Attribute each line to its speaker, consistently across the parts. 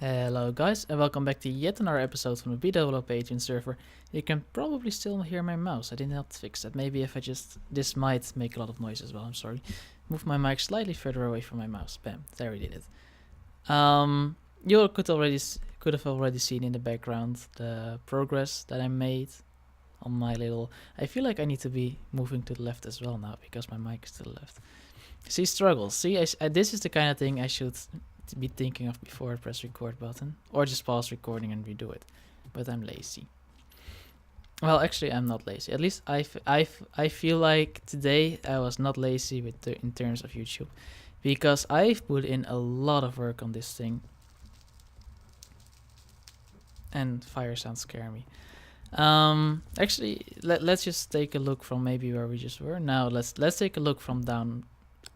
Speaker 1: Hello guys, and welcome back to yet another episode from the BdoubleO Patreon server. You can probably still hear my mouse. I did not fix that. Maybe if I just... This might make a lot of noise as well, I'm sorry. Move my mic slightly further away from my mouse. Bam, there we did it. You could have already seen in the background the progress that I made on my little... I feel like I need to be moving to the left as well now, because my mic is to the left. See, struggles. See, this is the kind of thing I should be thinking of before I press record button, or just pause recording and redo it, but I'm lazy. Well, actually I'm not lazy, at least I feel like today I was not lazy in terms of YouTube, because I've put in a lot of work on this thing, and fire sounds scare me. Actually, let's just take a look from maybe where we just were. Now let's take a look from down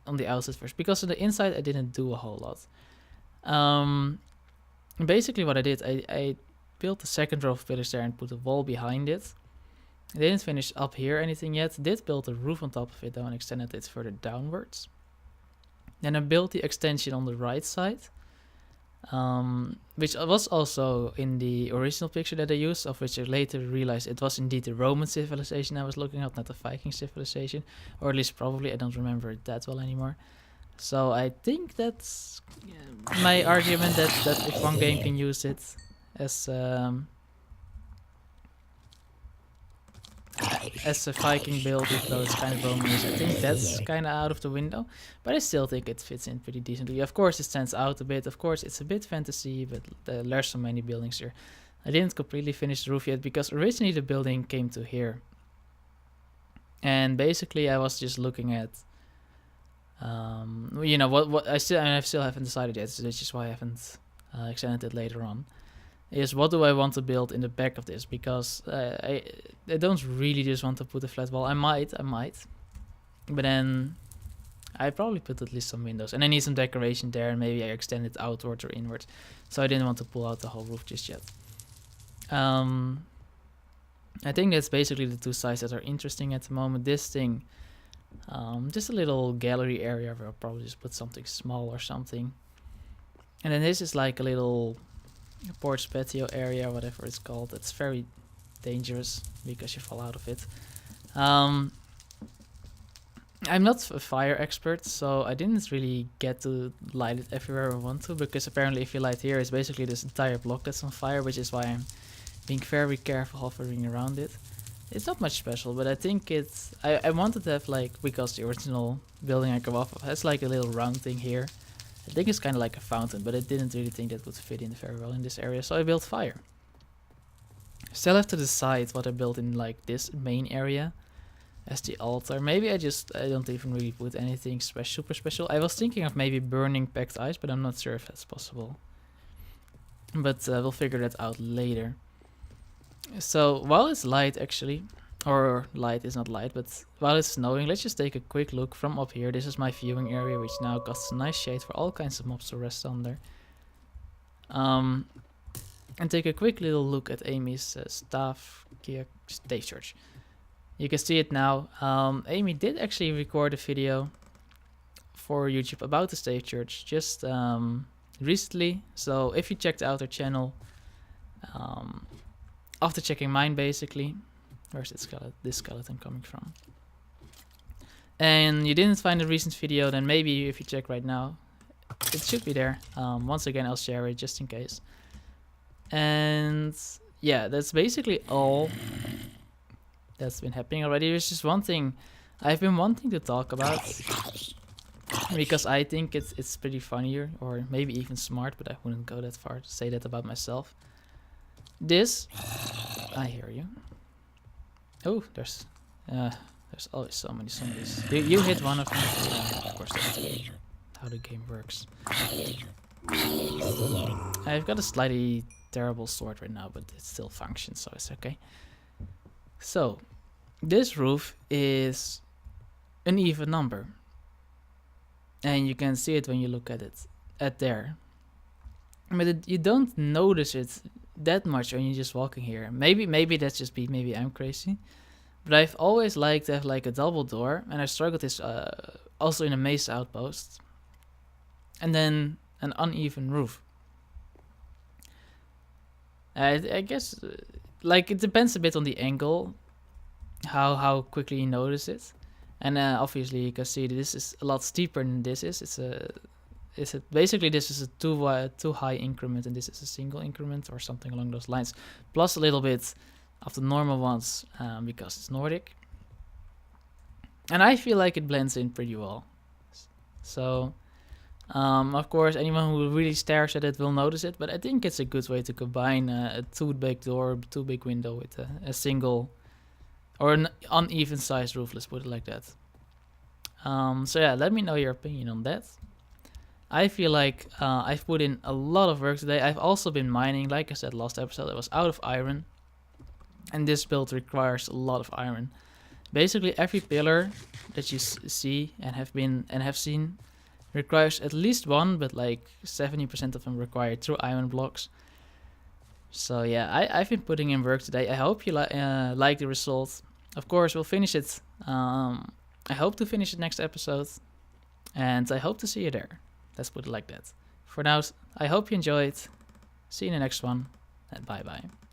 Speaker 1: on the outside first, because on the inside I didn't do a whole lot. Basically what I did, I built the second row of pillars there and put a wall behind it. I didn't finish up here anything yet. Did build a roof on top of it though and extended it further downwards. Then I built the extension on the right side, which was also in the original picture that I used, of which I later realized it was indeed the Roman civilization I was looking at, not the Viking civilization, or at least probably, I don't remember it that well anymore. So I think that's my argument that if one game can use it as a Viking build, even though it's kind of Roman-ish, I think that's kind of out of the window. But I still think it fits in pretty decently. Of course, it stands out a bit. Of course, it's a bit fantasy, but there's so many buildings here. I didn't completely finish the roof yet, because originally the building came to here. And basically, I was just looking at... you know what I still haven't decided yet, so that's just why I haven't extended it later on, is what do I want to build in the back of this, because I don't really just want to put a flat wall. I might, but then I probably put at least some windows, and I need some decoration there, and maybe I extend it outwards or inwards, so I didn't want to pull out the whole roof just yet. I think that's basically the two sides that are interesting at the moment. This thing, just a little gallery area where I'll probably just put something small or something. And then this is like a little porch patio area, whatever it's called. It's very dangerous because you fall out of it. I'm not a fire expert, so I didn't really get to light it everywhere I want to, because apparently if you light here, it's basically this entire block that's on fire, which is why I'm being very careful hovering around it. It's not much special, but I think it's... I wanted to have, like, because the original building I come off of has like a little round thing here. I think it's kind of like a fountain, but I didn't really think that would fit in very well in this area, so I built fire. Still have to decide what I built in, like, this main area as the altar. Maybe I don't even really put anything super special. I was thinking of maybe burning packed ice, but I'm not sure if that's possible. But we'll figure that out later. So while it's light, actually, or light is not light, but while it's snowing, let's just take a quick look from up here. This is my viewing area, which now casts a nice shade for all kinds of mobs to rest under. And take a quick little look at Amy's stave church. You can see it now. Amy did actually record a video for YouTube about the stave church just recently. So if you checked out her channel, after checking mine, basically, where's this skeleton coming from, and you didn't find a recent video, then maybe if you check right now, it should be there. Once again, I'll share it just in case. And yeah, that's basically all that's been happening already. There's just one thing I've been wanting to talk about, because I think it's pretty funnier, or maybe even smart, but I wouldn't go that far to say that about myself. This, I hear you. Oh, there's always so many zombies. You hit one of them. Of course, that's how the game works. I've got a slightly terrible sword right now, but it still functions, so it's okay. So, this roof is an even number, and you can see it when you look at it at there. But you don't notice it that much when you're just walking here. Maybe that's just me. Maybe I'm crazy. But I've always liked to have like a double door, and I struggled this also in a maze outpost. And then an uneven roof. I guess like it depends a bit on the angle, how quickly you notice it, and obviously you can see this is a lot steeper than this is. Basically this is a too high increment, and this is a single increment or something along those lines, plus a little bit of the normal ones because it's Nordic. And I feel like it blends in pretty well. So, of course, anyone who really stares at it will notice it, but I think it's a good way to combine a too big door, too big window with a single or an uneven sized roof, let's put it like that. So yeah, let me know your opinion on that. I feel like I've put in a lot of work today. I've also been mining, like I said last episode, I was out of iron, and this build requires a lot of iron. Basically every pillar that you see and have seen requires at least one, but like 70% of them require true iron blocks. So yeah, I've been putting in work today. I hope you like the results. Of course, we'll finish it. I hope to finish it next episode, and I hope to see you there. Let's put it like that. For now, I hope you enjoyed. See you in the next one, and bye bye.